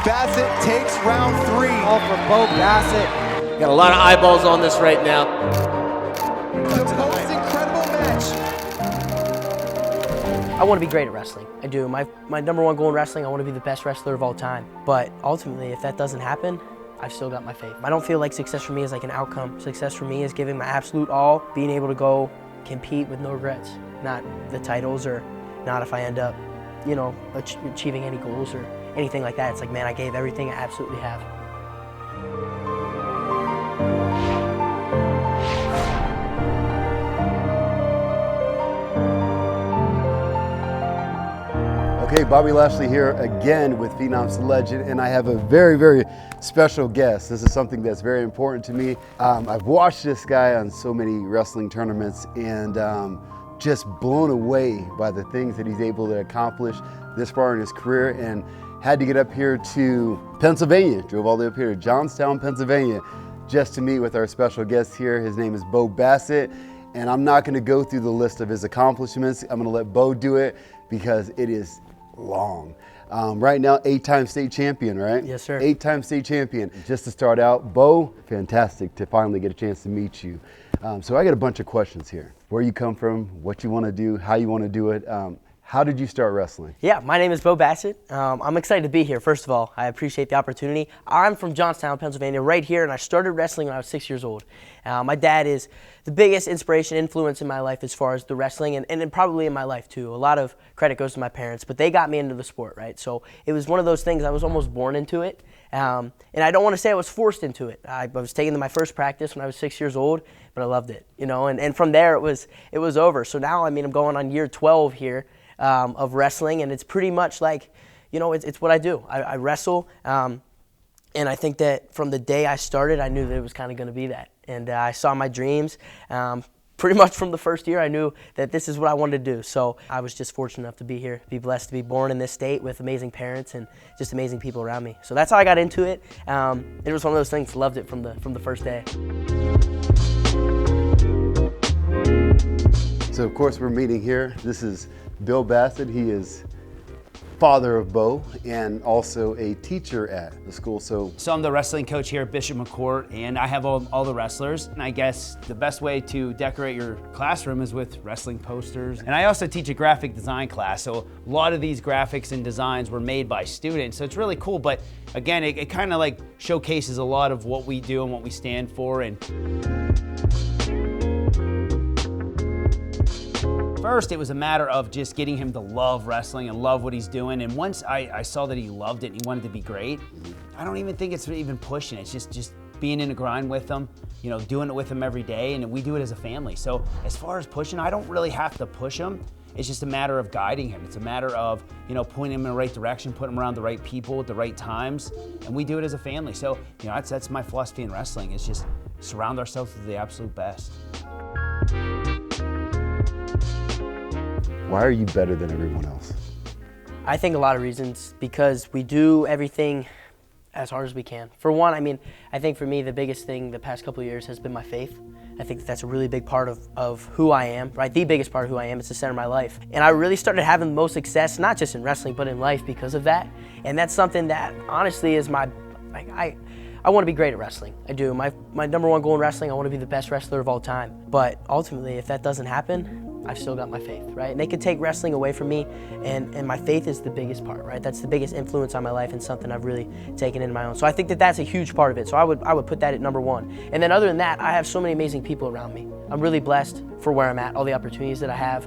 Bassett takes round 3. All for Bo Bassett. Got a lot of eyeballs on this right now. The most incredible match. I want to be great at wrestling. I do. My number one goal in wrestling, I want to be the best wrestler of all time. But ultimately, if that doesn't happen, I've still got my faith. I don't feel like success for me is like an outcome. Success for me is giving my absolute all, being able to go compete with no regrets. Not the titles or not if I end up, you know, achieving any goals or anything like that. It's like, man, I gave everything I absolutely have. Okay, Bobby Lashley here again with Phenoms legend, and I have a very, very special guest. This is something that's very important to me. I've watched this guy on so many wrestling tournaments and just blown away by the things that he's able to accomplish this far in his career, and had to get up here to Pennsylvania, drove all the way up here to Johnstown, Pennsylvania, just to meet with our special guest here. His name is Bo Bassett, and I'm not gonna go through the list of his accomplishments. I'm gonna let Bo do it because it is long. Right now, 8-time state champion, right? Yes, sir. 8-time state champion. Just to start out, Bo, fantastic to finally get a chance to meet you. So I got a bunch of questions here. Where you come from, what you want to do, how you want to do it. How did you start wrestling? Yeah, my name is Bo Bassett. I'm excited to be here. First of all, I appreciate the opportunity. I'm from Johnstown, Pennsylvania, right here, and I started wrestling when I was 6 years old. My dad is the biggest inspiration, influence in my life as far as the wrestling, and probably in my life too. A lot of credit goes to my parents, but they got me into the sport, right? So it was one of those things, I was almost born into it. And I don't want to say I was forced into it. I was taken to my first practice when I was 6 years old, but I loved it, you know, and from there it was over. So now, I mean, I'm going on year 12 here. Of wrestling, and it's pretty much like, you know, it's what I do. I wrestle, and I think that from the day I started, I knew that it was kind of going to be that. And I saw my dreams. Pretty much from the first year, I knew that this is what I wanted to do. So I was just fortunate enough to be here, be blessed to be born in this state with amazing parents and just amazing people around me. So that's how I got into it. It was one of those things, loved it from the first day. So of course we're meeting here. This is Bill Bassett. He is father of Bo and also a teacher at the school. So I'm the wrestling coach here at Bishop McCourt, and I have all the wrestlers. And I guess the best way to decorate your classroom is with wrestling posters. And I also teach a graphic design class, so a lot of these graphics and designs were made by students. So it's really cool, but again, it kind of like showcases a lot of what we do and what we stand for. And first, it was a matter of just getting him to love wrestling and love what he's doing. And once I saw that he loved it and he wanted to be great, I don't even think it's even pushing. It's just being in the grind with him, you know, doing it with him every day, and we do it as a family. So as far as pushing, I don't really have to push him. It's just a matter of guiding him. It's a matter of, you know, pointing him in the right direction, putting him around the right people at the right times, and we do it as a family. So, you know, that's my philosophy in wrestling. It's just surround ourselves with the absolute best. why are you better than everyone else? I think a lot of reasons, because we do everything as hard as we can. For one, I think for me, the biggest thing the past couple of years has been my faith. I think that's a really big part of who I am, right? The biggest part of who I am. It's the center of my life. And I really started having the most success, not just in wrestling, but in life because of that. And that's something that honestly is I want to be great at wrestling. I do. My number one goal in wrestling, I want to be the best wrestler of all time. But ultimately, if that doesn't happen, I've still got my faith, right? And they could take wrestling away from me, and my faith is the biggest part, right? That's the biggest influence on my life and something I've really taken into my own. So I think that that's a huge part of it. So I would put that at number one. And then other than that, I have so many amazing people around me. I'm really blessed for where I'm at, all the opportunities that I have.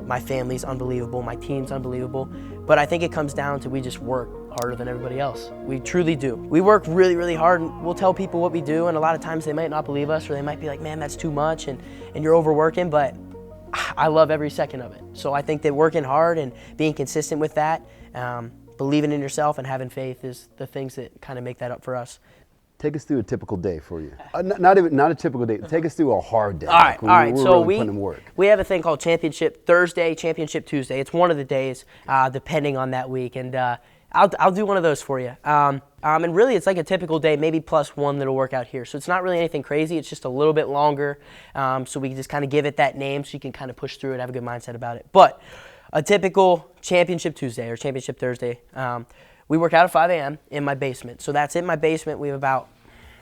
My family's unbelievable, my team's unbelievable. But I think it comes down to we just work harder than everybody else. We truly do. We work really, really hard, and we'll tell people what we do, and a lot of times they might not believe us, or they might be like, man, that's too much, and you're overworking, but I love every second of it. So I think that working hard and being consistent with that, believing in yourself and having faith is the things that kind of make that up for us. Take us through a typical day for you. Not a typical day. Take us through a hard day. All right. We're So really putting in work. we have a thing called Championship Thursday, Championship Tuesday. It's one of the days, depending on that week, and I'll do one of those for you. And really, it's like a typical day, maybe plus one that'll work out here. So it's not really anything crazy. It's just a little bit longer, so we can just kind of give it that name, so you can kind of push through it, have a good mindset about it. But a typical Championship Tuesday or Championship Thursday. we work out at 5 a.m. in my basement. So that's in my basement. We have about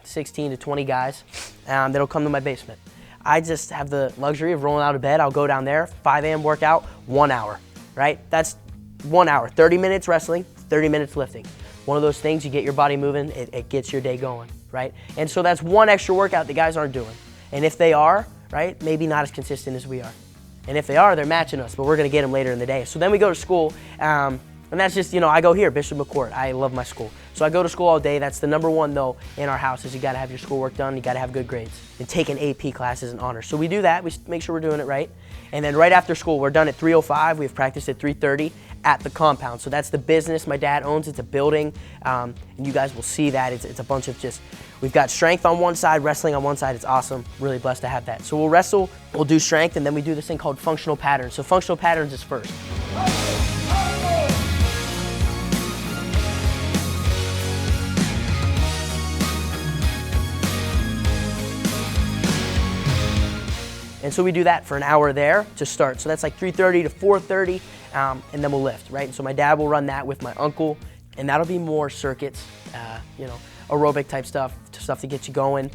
16 to 20 guys that'll come to my basement. I just have the luxury of rolling out of bed. I'll go down there, 5 a.m. workout, 1 hour, right? That's 1 hour, 30 minutes wrestling, 30 minutes lifting. One of those things, you get your body moving, it gets your day going, right? And so that's one extra workout the guys aren't doing. And if they are, right, maybe not as consistent as we are. And if they are, they're matching us, but we're gonna get them later in the day. So then we go to school, and that's just, I go here, Bishop McCourt. I love my school. So I go to school all day. That's the number one, though, in our house is you gotta have your schoolwork done, you gotta have good grades, and taking AP classes and honors. So we do that, we make sure we're doing it right. And then right after school, we're done at 3:05. We have practice at 3:30 at the compound. So that's the business my dad owns. It's a building, and you guys will see that. It's a bunch of we've got strength on one side, wrestling on one side. It's awesome. Really blessed to have that. So we'll wrestle, we'll do strength, and then we do this thing called functional patterns. So functional patterns is first. And so we do that for an hour there to start. So that's like 3:30 to 4:30, and then we'll lift, right? And so my dad will run that with my uncle, and that'll be more circuits, aerobic type stuff to get you going,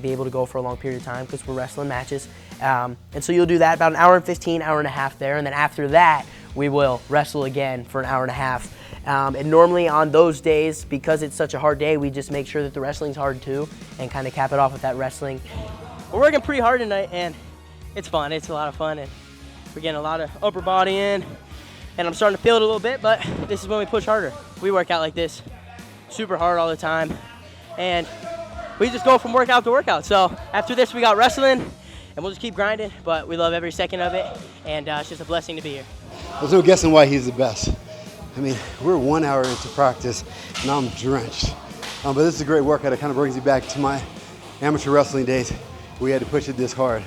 be able to go for a long period of time because we're wrestling matches. And so you'll do that about an hour and 15, hour and a half there, and then after that, we will wrestle again for an hour and a half. And normally on those days, because it's such a hard day, we just make sure that the wrestling's hard too, and kind of cap it off with that wrestling. We're working pretty hard tonight, and it's fun. It's a lot of fun, and we're getting a lot of upper body in, and I'm starting to feel it a little bit, but this is when we push harder. We work out like this, super hard all the time, and we just go from workout to workout. So after this, we got wrestling, and we'll just keep grinding, but we love every second of it, and it's just a blessing to be here. There's no guessing why he's the best. I mean, we're 1 hour into practice, and I'm drenched. But this is a great workout. It kind of brings you back to my amateur wrestling days. We had to push it this hard.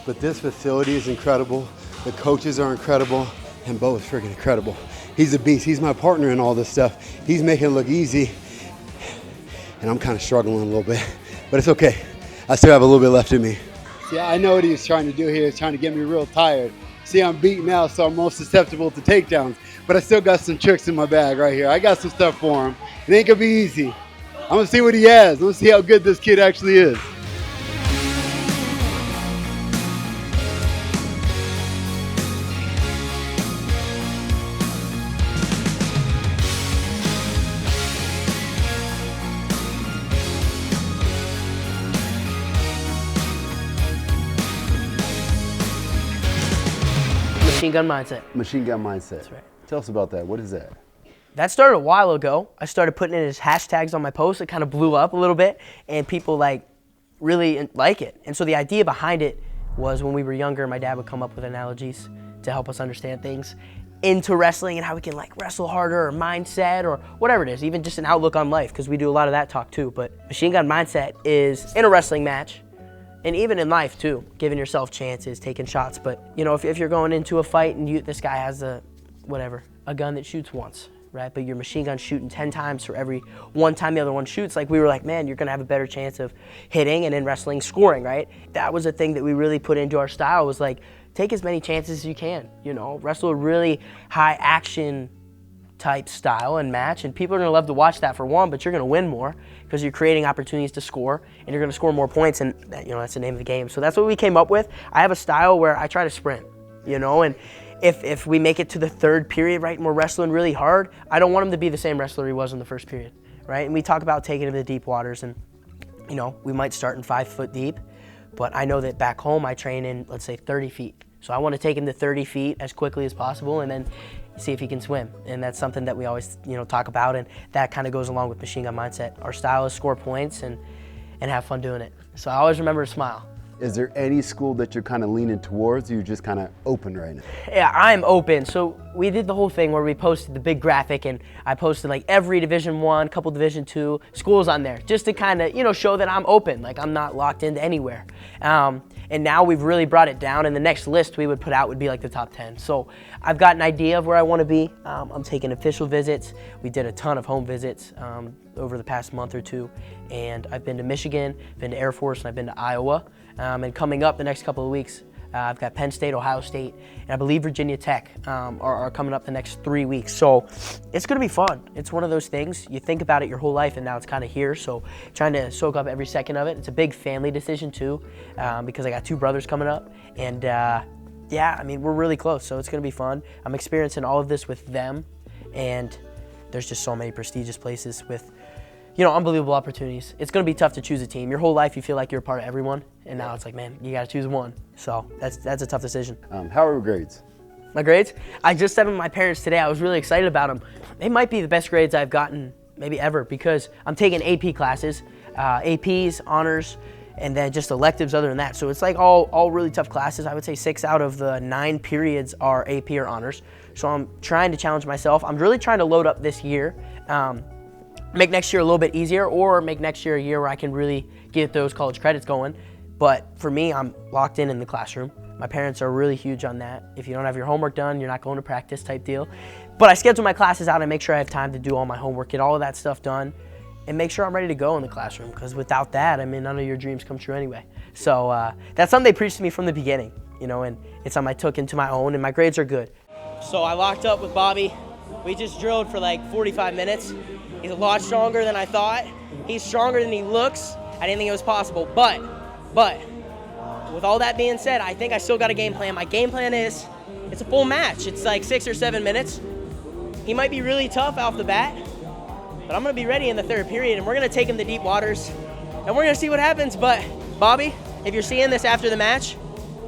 But this facility is incredible. The coaches are incredible, and Bo is freaking incredible. He's a beast. He's my partner in all this stuff. He's making it look easy, and I'm kind of struggling a little bit, but it's okay. I still have a little bit left in me. See, I know what he was trying to do here. He's trying to get me real tired. See, I'm beat now, so I'm most susceptible to takedowns, but I still got some tricks in my bag right here. I got some stuff for him. It ain't gonna be easy. I'm gonna see what he has. I'm gonna see how good this kid actually is. Machine gun mindset. Machine gun mindset. That's right. Tell us about that. What is that? That started a while ago. I started putting it as hashtags on my posts. It kind of blew up a little bit, and people really like it. And so the idea behind it was when we were younger, my dad would come up with analogies to help us understand things into wrestling and how we can wrestle harder or mindset or whatever it is, even just an outlook on life, because we do a lot of that talk too. But machine gun mindset is in a wrestling match, and even in life too, giving yourself chances, taking shots. But if you're going into a fight and this guy has a gun that shoots once, right? But your machine gun shooting 10 times for every one time the other one shoots, we were like, man, you're gonna have a better chance of hitting, and in wrestling, scoring, right? That was a thing that we really put into our style, was take as many chances as you can, wrestle a really high action type style and match, and people are gonna love to watch that for one, but you're gonna win more because you're creating opportunities to score, and you're gonna score more points, and that's the name of the game. So that's what we came up with. I have a style where I try to sprint, and if we make it to the third period, right, and we're wrestling really hard, I don't want him to be the same wrestler he was in the first period, right? And we talk about taking him to the deep waters, and we might start in 5 foot deep, but I know that back home I train in, let's say, 30 feet. So I want to take him to 30 feet as quickly as possible, and then see if he can swim. And that's something that we always talk about, and that kind of goes along with machine gun mindset. Our style is score points and have fun doing it. So I always remember to smile. Is there any school that you're kind of leaning towards, or you're just kind of open right now? Yeah, I'm open. So we did the whole thing where we posted the big graphic, and I posted every Division I, couple Division II schools on there, just to kind of show that I'm open, I'm not locked into anywhere. And now we've really brought it down, and the next list we would put out would be the top 10. So I've got an idea of where I want to be. I'm taking official visits. We did a ton of home visits over the past month or two, and I've been to Michigan, been to Air Force, and I've been to Iowa. And coming up the next couple of weeks, I've got Penn State, Ohio State, and I believe Virginia Tech are coming up the next 3 weeks. So it's going to be fun. It's one of those things, you think about it your whole life and now it's kind of here. So trying to soak up every second of it. It's a big family decision too, because I got 2 brothers coming up. And yeah, I mean, we're really close. So it's going to be fun. I'm experiencing all of this with them. And there's just so many prestigious places with, you know, unbelievable opportunities. It's going to be tough to choose a team. Your whole life you feel like you're a part of everyone, and now it's like, man, you got to choose one. So that's a tough decision. How are your grades? My grades? I just said to my parents today, I was really excited about them. They might be the best grades I've gotten maybe ever, because I'm taking AP classes, APs, honors, and then just electives other than that. So it's like all really tough classes. I would say 6 out of the 9 periods are AP or honors. So I'm trying to challenge myself. I'm really trying to load up this year. Make next year a little bit easier, or make next year a year where I can really get those college credits going. But for me, I'm locked in the classroom. My parents are really huge on that. If you don't have your homework done, you're not going to practice type deal. But I schedule my classes out and make sure I have time to do all my homework, get all of that stuff done, and make sure I'm ready to go in the classroom, because without that, I mean, none of your dreams come true anyway. So that's something they preached to me from the beginning, you know, and it's something I took into my own, and my grades are good. So I locked up with Bobby. We just drilled for like 45 minutes. He's a lot stronger than I thought. He's stronger than he looks. I didn't think it was possible, but with all that being said, I think I still got a game plan. My game plan is, it's a full match. It's like 6 or 7 minutes. He might be really tough off the bat, but I'm gonna be ready in the 3rd period, and we're gonna take him to deep waters, and we're gonna see what happens. But Bobby, if you're seeing this after the match,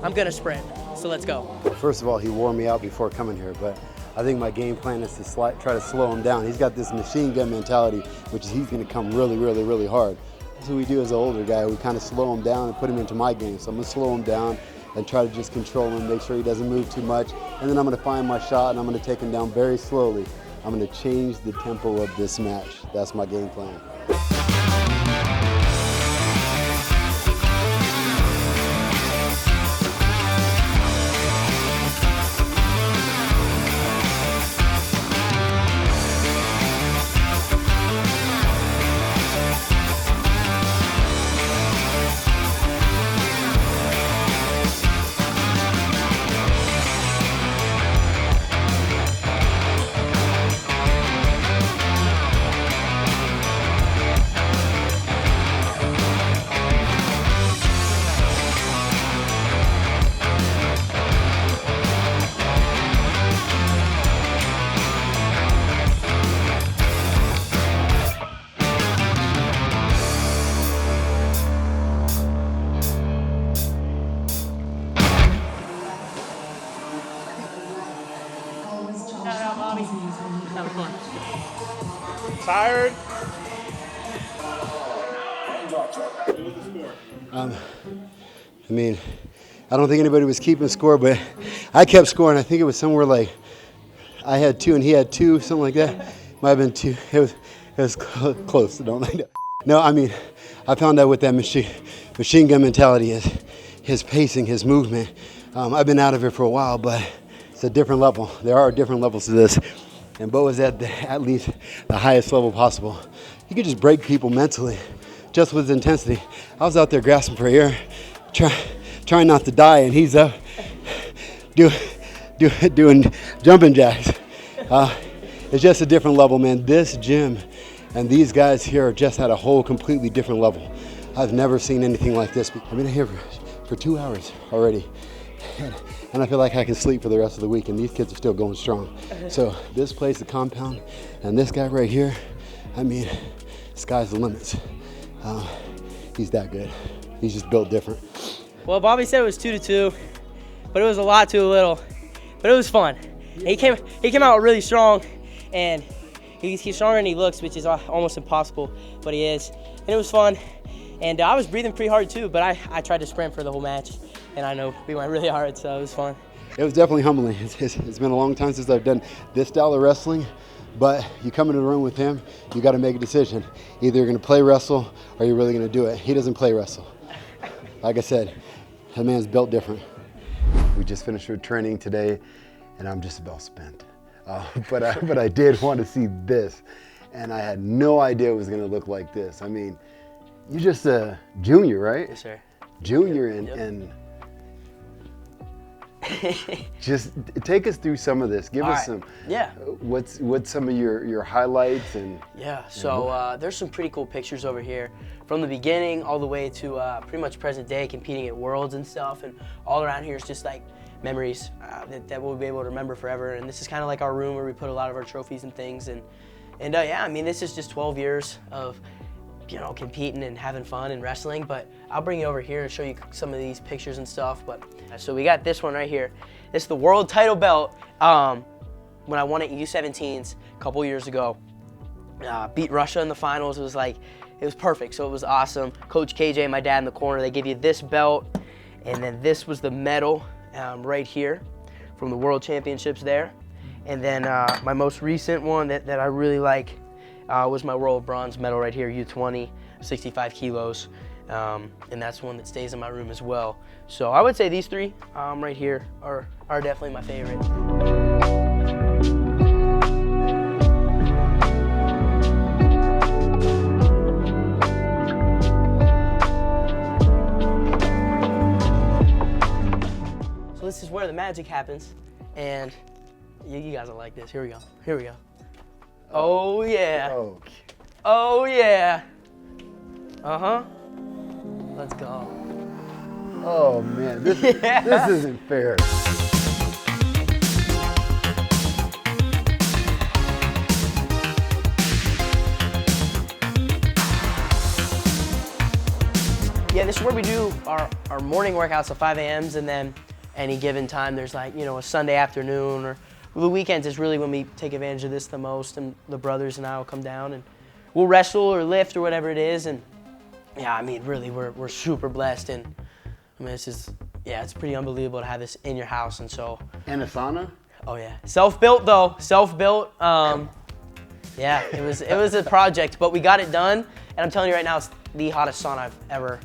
I'm gonna sprint, so let's go. First of all, he wore me out before coming here, but I think my game plan is to try to slow him down. He's got this machine gun mentality, which is he's gonna come really, really, really hard. That's what we do as an older guy. We kind of slow him down and put him into my game. So I'm gonna slow him down and try to just control him, make sure he doesn't move too much. And then I'm gonna find my shot and I'm gonna take him down very slowly. I'm gonna change the tempo of this match. That's my game plan. Tired? I mean, I don't think anybody was keeping score, but I kept scoring. I think it was somewhere like I had 2 and he had 2, something like that. Might have been 2. It was close. So don't like that. No, I mean, I found out with that machine gun mentality, his pacing, his movement. I've been out of it for a while, but it's a different level. There are different levels to this. And Bo is at least the highest level possible. He could just break people mentally, just with his intensity. I was out there grasping for air, trying not to die, and he's up doing jumping jacks. It's just a different level, man. This gym and these guys here are just at a whole completely different level. I've never seen anything like this. I've been here for 2 hours already. And I feel like I can sleep for the rest of the week, and these kids are still going strong. So this place, the compound, and this guy right here, I mean, sky's the limits. He's that good. He's just built different. Well, Bobby said it was 2-2, but it was a lot too little. But it was fun. And he came out really strong, and he's stronger than he looks, which is almost impossible, but he is. And it was fun. And I was breathing pretty hard too, but I tried to sprint for the whole match, and I know we went really hard, so it was fun. It was definitely humbling. It's been a long time since I've done this style of wrestling, but you come into the room with him, you got to make a decision. Either you're going to play wrestle or you're really going to do it. He doesn't play wrestle. Like I said, that man's built different. We just finished our training today, and I'm just about spent. But I did want to see this, and I had no idea it was going to look like this. I mean, you're just a junior, right? Yes, sir. Junior, Yep. and Just take us through some of this. Give us some. Yeah. What's some of your highlights and? Yeah. So there's some pretty cool pictures over here from the beginning all the way to pretty much present day, competing at Worlds and stuff, and all around here is just like memories that we'll be able to remember forever. And this is kind of like our room where we put a lot of our trophies and things. And yeah, I mean, this is just 12 years of, you know, competing and having fun and wrestling. But I'll bring you over here and show you some of these pictures and stuff. But so we got this one right here. This is the world title belt. When I won at U17s a couple years ago, beat Russia in the finals. It was perfect. So it was awesome. Coach KJ and my dad in the corner, they give you this belt, and then this was the medal right here from the World Championships there. And then my most recent one that I really like was my world bronze medal right here, U20, 65 kilos. And that's one that stays in my room as well. So I would say these three right here are definitely my favorite. So this is where the magic happens, and you guys will like this. Here we go. Here we go. Oh yeah. Okay. Oh yeah. Uh-huh. Let's go. Oh man, this isn't fair. Yeah, this is where we do our morning workouts at 5 a.m.s, and then any given time there's like, you know, a Sunday afternoon or the weekends is really when we take advantage of this the most, and the brothers and I will come down and we'll wrestle or lift or whatever it is. And yeah, I mean, really, we're super blessed, and I mean, it's pretty unbelievable to have this in your house. And so. And a sauna? Oh yeah, self-built though, self-built. Yeah, it was a project, but we got it done, and I'm telling you right now, it's the hottest sauna I've ever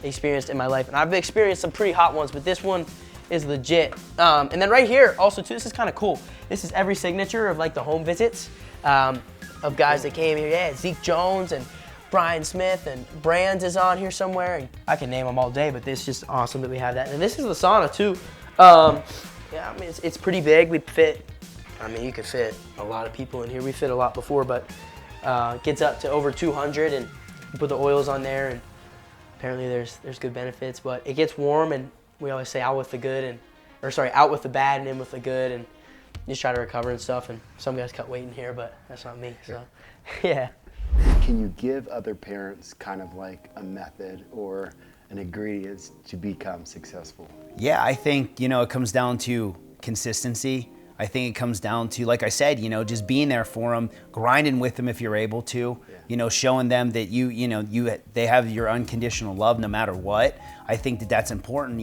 experienced in my life. And I've experienced some pretty hot ones, but this one is legit. And then right here, also too, this is kind of cool. This is every signature of like the home visits of guys that came here. Yeah, Zeke Jones and Brian Smith and Brands is on here somewhere. And I can name them all day, but it's just awesome that we have that. And this is the sauna too. Yeah, I mean, it's pretty big. We fit, I mean, you could fit a lot of people in here. We fit a lot before, but it gets up to over 200, and you put the oils on there, and apparently there's good benefits. But it gets warm, and we always say out with the good, out with the bad and in with the good, and just try to recover and stuff. And some guys cut weight in here, but that's not me. So, yeah. Can you give other parents kind of like a method or an ingredients to become successful? Yeah, I think, it comes down to consistency. I think it comes down to, like I said, just being there for them, grinding with them if you're able to, showing them that they have your unconditional love no matter what. I think that's important.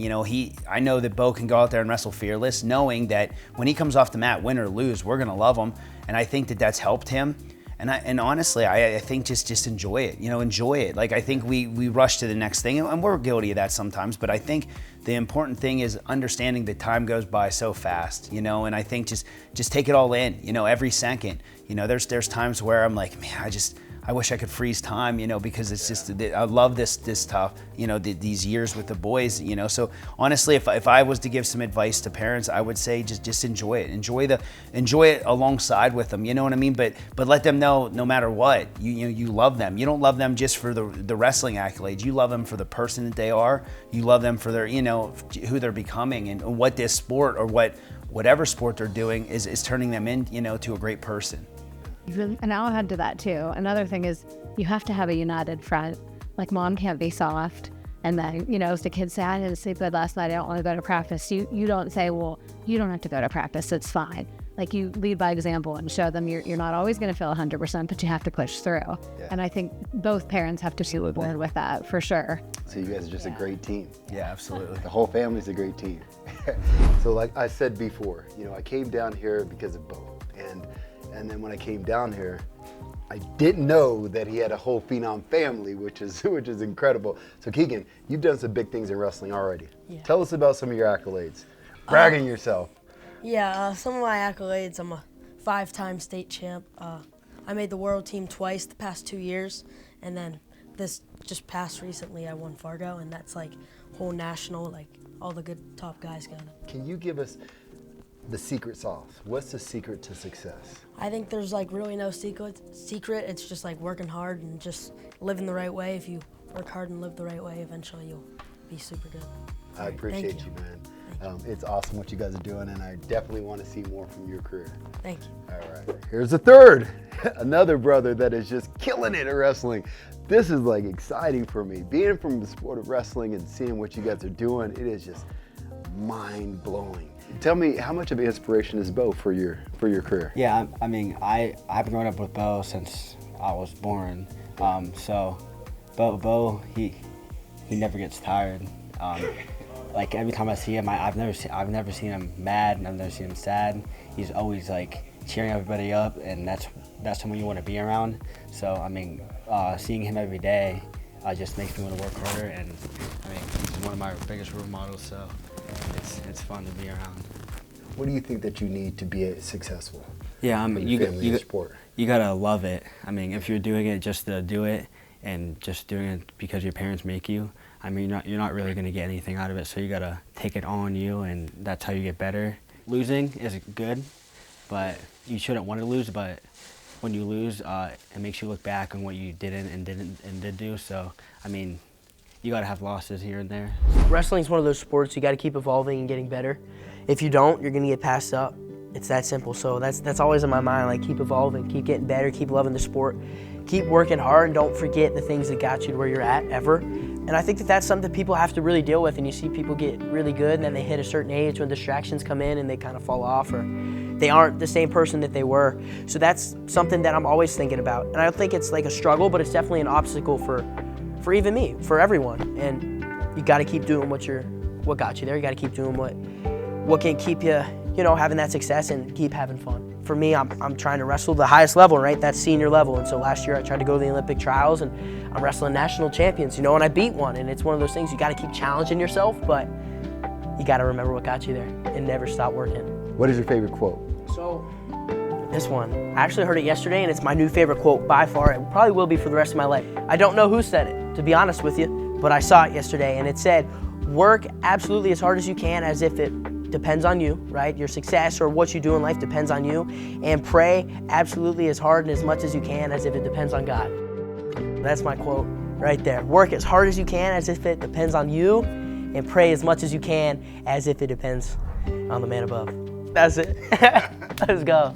I know that Bo can go out there and wrestle fearless, knowing that when he comes off the mat, win or lose, we're gonna love him. And I think that that's helped him. And honestly, I think just enjoy it. Enjoy it. Like, I think we rush to the next thing, and we're guilty of that sometimes. But I think the important thing is understanding that time goes by so fast. And I think just take it all in. Every second. There's times where I'm like, man, I wish I could freeze time, because it's just, I love this stuff, these years with the boys, So honestly, if I was to give some advice to parents, I would say just enjoy it. Enjoy it alongside with them, you know what I mean? But let them know no matter what, you love them. You don't love them just for the wrestling accolades. You love them for the person that they are. You love them for their, who they're becoming, and what this sport or whatever sport they're doing is turning them in, to a great person. And I'll add to that too. Another thing is you have to have a united front. Like, mom can't be soft. And then, as the kids say, I didn't sleep good last night, I don't want to go to practice. You don't say, well, you don't have to go to practice, it's fine. Like, you lead by example and show them you're not always going to feel 100%, but you have to push through. Yeah. And I think both parents have to be on board with that, for sure. So you guys are just a great team. Yeah, absolutely. The whole family's a great team. So like I said before, I came down here because of Bo. And then when I came down here, I didn't know that he had a whole Phenom family, which is incredible. So Keegan, you've done some big things in wrestling already. Yeah. Tell us about some of your accolades. Bragging yourself. Yeah, some of my accolades, I'm a 5-time state champ. I made the world team twice the past 2 years, and then this just passed recently, I won Fargo, and that's like whole national, like all the good top guys got it. Can you give us the secret sauce? What's the secret to success? I think there's like really no secret. It's just like working hard and just living the right way. If you work hard and live the right way, eventually you'll be super good. I appreciate you, man. It's awesome what you guys are doing, and I definitely want to see more from your career. Thank you. All right, here's the third, another brother that is just killing it at wrestling. This is like exciting for me. Being from the sport of wrestling and seeing what you guys are doing, it is just mind-blowing. Tell me, how much of an inspiration is Bo for your career? Yeah, I mean, I've grown up with Bo since I was born. So Bo, he never gets tired. Like every time I see him, I've never seen him mad, and I've never seen him sad. He's always like cheering everybody up, and that's someone you want to be around. So I mean, seeing him every day just makes me want to work harder, and I mean, he's one of my biggest role models. So it's fun to be around. What do you think that you need to be successful? Yeah, I mean, you sport. You gotta love it. I mean, if you're doing it just to do it, and just doing it because your parents make you, I mean, you're not really gonna get anything out of it. So you gotta take it on you, and that's how you get better. Losing is good, but you shouldn't want to lose. But when you lose, it makes you look back on what you did do. So I mean, you gotta have losses here and there. Wrestling's one of those sports you got to keep evolving and getting better. If you don't, you're gonna get passed up. It's that simple. So that's always in my mind. Like, keep evolving, keep getting better, keep loving the sport, keep working hard, and don't forget the things that got you to where you're at ever. And I think that that's something people have to really deal with. And you see people get really good, and then they hit a certain age when distractions come in and they kind of fall off, or they aren't the same person that they were. So that's something that I'm always thinking about. And I don't think it's like a struggle, but it's definitely an obstacle for even me, for everyone. And you got to keep doing what got you there. You got to keep doing what can keep you, having that success and keep having fun. For me, I'm trying to wrestle the highest level, right? That's senior level. And so last year I tried to go to the Olympic trials, and I'm wrestling national champions, and I beat one. And it's one of those things, you got to keep challenging yourself, but you got to remember what got you there and never stop working. What is your favorite quote? So this one, I actually heard it yesterday, and it's my new favorite quote by far. It probably will be for the rest of my life. I don't know who said it, to be honest with you, but I saw it yesterday, and it said, work absolutely as hard as you can as if it depends on you, right? Your success or what you do in life depends on you, and pray absolutely as hard and as much as you can as if it depends on God. That's my quote right there. Work as hard as you can as if it depends on you, and pray as much as you can as if it depends on the man above. That's it. Let's go.